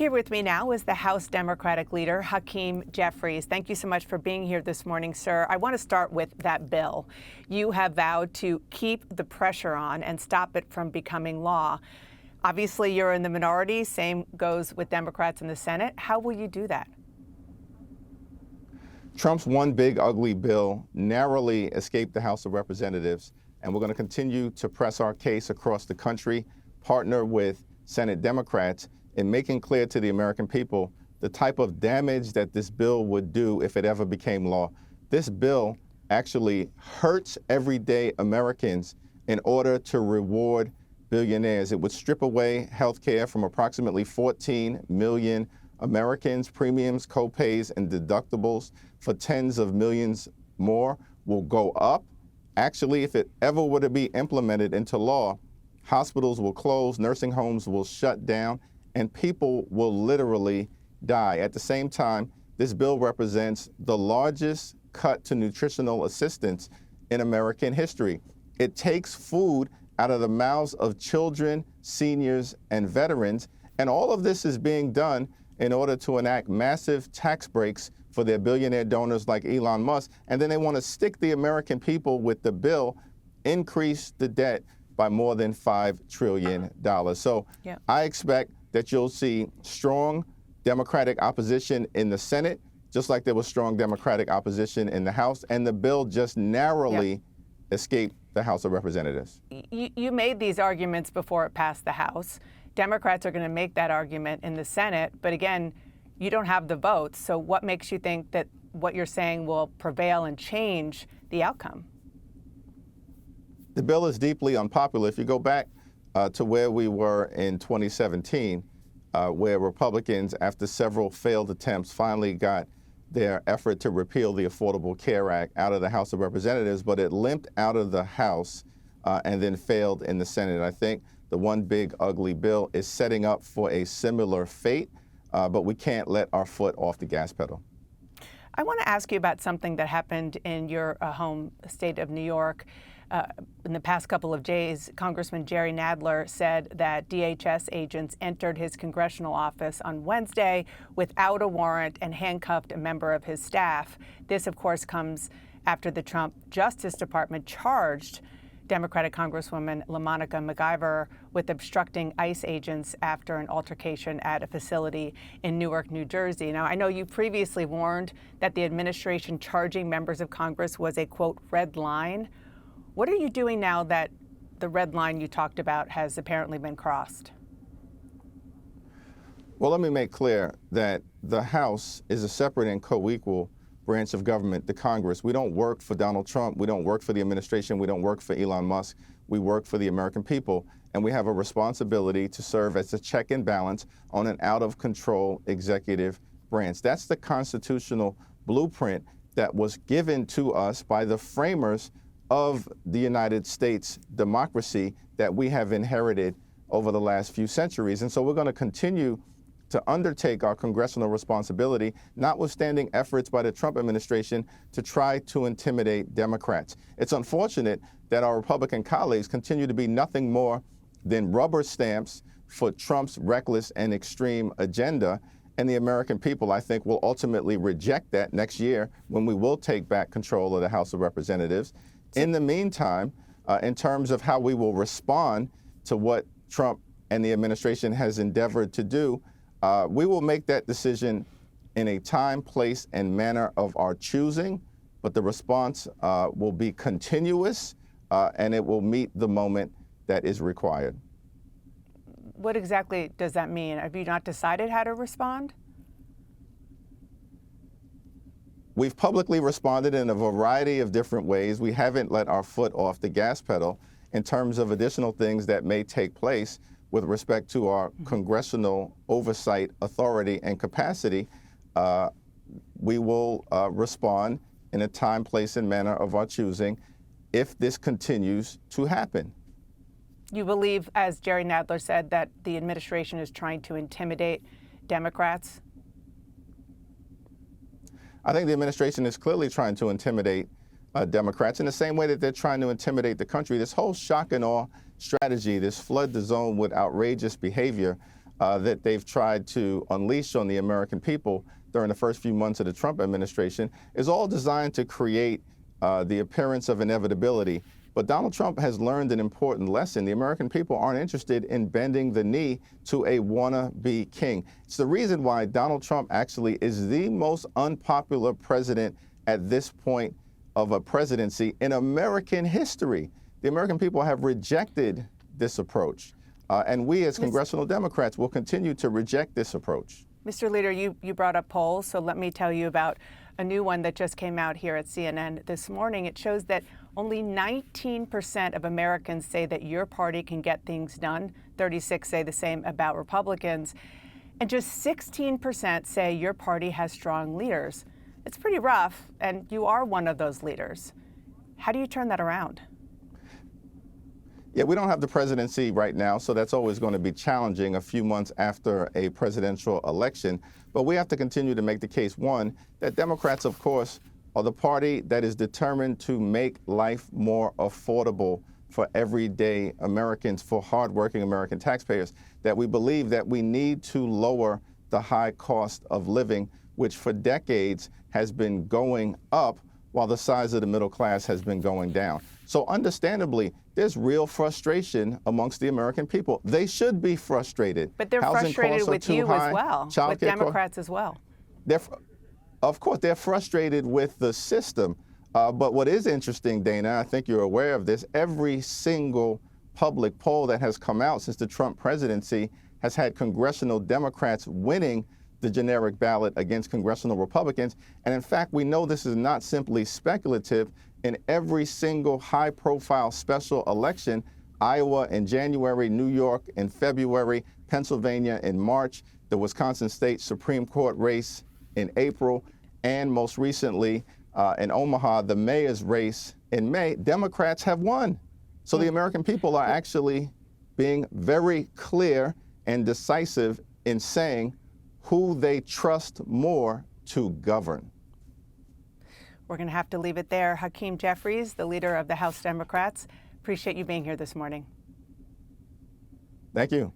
Here with me now is the House Democratic leader, Hakeem Jeffries. Thank you so much for being here this morning, sir. I want to start with that bill. You have vowed to keep the pressure on and stop it from becoming law. Obviously, you're in the minority. Same goes with Democrats in the Senate. How will you do that? Trump's one big ugly bill narrowly escaped the House of Representatives, and we're going to continue to press our case across the country, partner with Senate Democrats in making clear to the American people the type of damage that this bill would do if it ever became law. This bill actually hurts everyday Americans in order to reward billionaires. It would strip away health care from approximately 14 million Americans. Premiums, co-pays, and deductibles for tens of millions more will go up. Actually, if it ever were to be implemented into law, hospitals will close, nursing homes will shut down, and people will literally die. At the same time, this bill represents the largest cut to nutritional assistance in American history. It takes food out of the mouths of children, seniors, and veterans, and all of this is being done in order to enact massive tax breaks for their billionaire donors like Elon Musk, and then they want to stick the American people with the bill, increase the debt by more than $5 trillion. So I expect that you'll see strong Democratic opposition in the Senate, just like there was strong Democratic opposition in the House, and the bill just narrowly escaped the House of Representatives. You made these arguments before it passed the House. Democrats are going to make that argument in the Senate, but again, you don't have the votes. So what makes you think that what you're saying will prevail and change the outcome? The bill is deeply unpopular. If you go back to where we were in 2017, where Republicans, after several failed attempts, finally got their effort to repeal the Affordable Care Act out of the House of Representatives, but it limped out of the House and then failed in the Senate. I think the one big ugly bill is setting up for a similar fate, but we can't let our foot off the gas pedal. I want to ask you about something that happened in your home state of New York. In the past couple of days, Congressman Jerry Nadler said that DHS agents entered his congressional office on Wednesday without a warrant and handcuffed a member of his staff. This, of course, comes after the Trump Justice Department charged Democratic Congresswoman LaMonica McIver with obstructing ICE agents after an altercation at a facility in Newark, New Jersey. Now, I know you previously warned that the administration charging members of Congress was a, quote, red line. What are you doing now that the red line you talked about has apparently been crossed? Well, let me make clear that the House is a separate and co-equal branch of government, the Congress. We don't work for Donald Trump. We don't work for the administration. We don't work for Elon Musk. We work for the American people. And we have a responsibility to serve as a check and balance on an out-of-control executive branch. That's the constitutional blueprint that was given to us by the framers of the United States democracy that we have inherited over the last few centuries. And so we're going to continue to undertake our congressional responsibility, notwithstanding efforts by the Trump administration to try to intimidate Democrats. It's unfortunate that our Republican colleagues continue to be nothing more than rubber stamps for Trump's reckless and extreme agenda. And the American people, I think, will ultimately reject that next year when we will take back control of the House of Representatives. In the meantime, in terms of how we will respond to what Trump and the administration has endeavored to do, we will make that decision in a time, place, and manner of our choosing, but the response will be continuous and it will meet the moment that is required. What exactly does that mean? Have you not decided how to respond? We've publicly responded in a variety of different ways. We haven't let our foot off the gas pedal in terms of additional things that may take place with respect to our congressional oversight authority and capacity. We will respond in a time, place, and manner of our choosing if this continues to happen. You believe, as Jerry Nadler said, that the administration is trying to intimidate Democrats? I think the administration is clearly trying to intimidate Democrats in the same way that they're trying to intimidate the country. This whole shock and awe strategy, this flood the zone with outrageous behavior, that they've tried to unleash on the American people during the first few months of the Trump administration is all designed to create the appearance of inevitability. But Donald Trump has learned an important lesson. The American people aren't interested in bending the knee to a wannabe king. It's the reason why Donald Trump actually is the most unpopular president at this point of a presidency in American history. The American people have rejected this approach. And we as congressional Democrats will continue to reject this approach. Mr. Leader, you brought up polls, so let me tell you about a new one that just came out here at CNN this morning. It shows that only 19% of Americans say that your party can get things done. 36 say the same about Republicans. And just 16% say your party has strong leaders. It's pretty rough, and you are one of those leaders. How do you turn that around? Yeah, we don't have the presidency right now, so that's always going to be challenging a few months after a presidential election. But we have to continue to make the case, one, that Democrats, of course, are the party that is determined to make life more affordable for everyday Americans, for hardworking American taxpayers, that we believe that we need to lower the high cost of living, which for decades has been going up while the size of the middle class has been going down. So understandably, there's real frustration amongst the American people. They should be frustrated. But they're Housing frustrated with you as well, with Democrats as well. Of course, they're frustrated with the system. But what is interesting, Dana, I think you're aware of this, every single public poll that has come out since the Trump presidency has had congressional Democrats winning the generic ballot against congressional Republicans. And in fact, we know this is not simply speculative. In every single high-profile special election, Iowa in January, New York in February, Pennsylvania in March, the Wisconsin State Supreme Court race in April, and most recently in Omaha, the mayor's race in May, Democrats have won. So the American people are actually being very clear and decisive in saying who they trust more to govern. We're going to have to leave it there. Hakeem Jeffries, the leader of the House Democrats, appreciate you being here this morning. Thank you.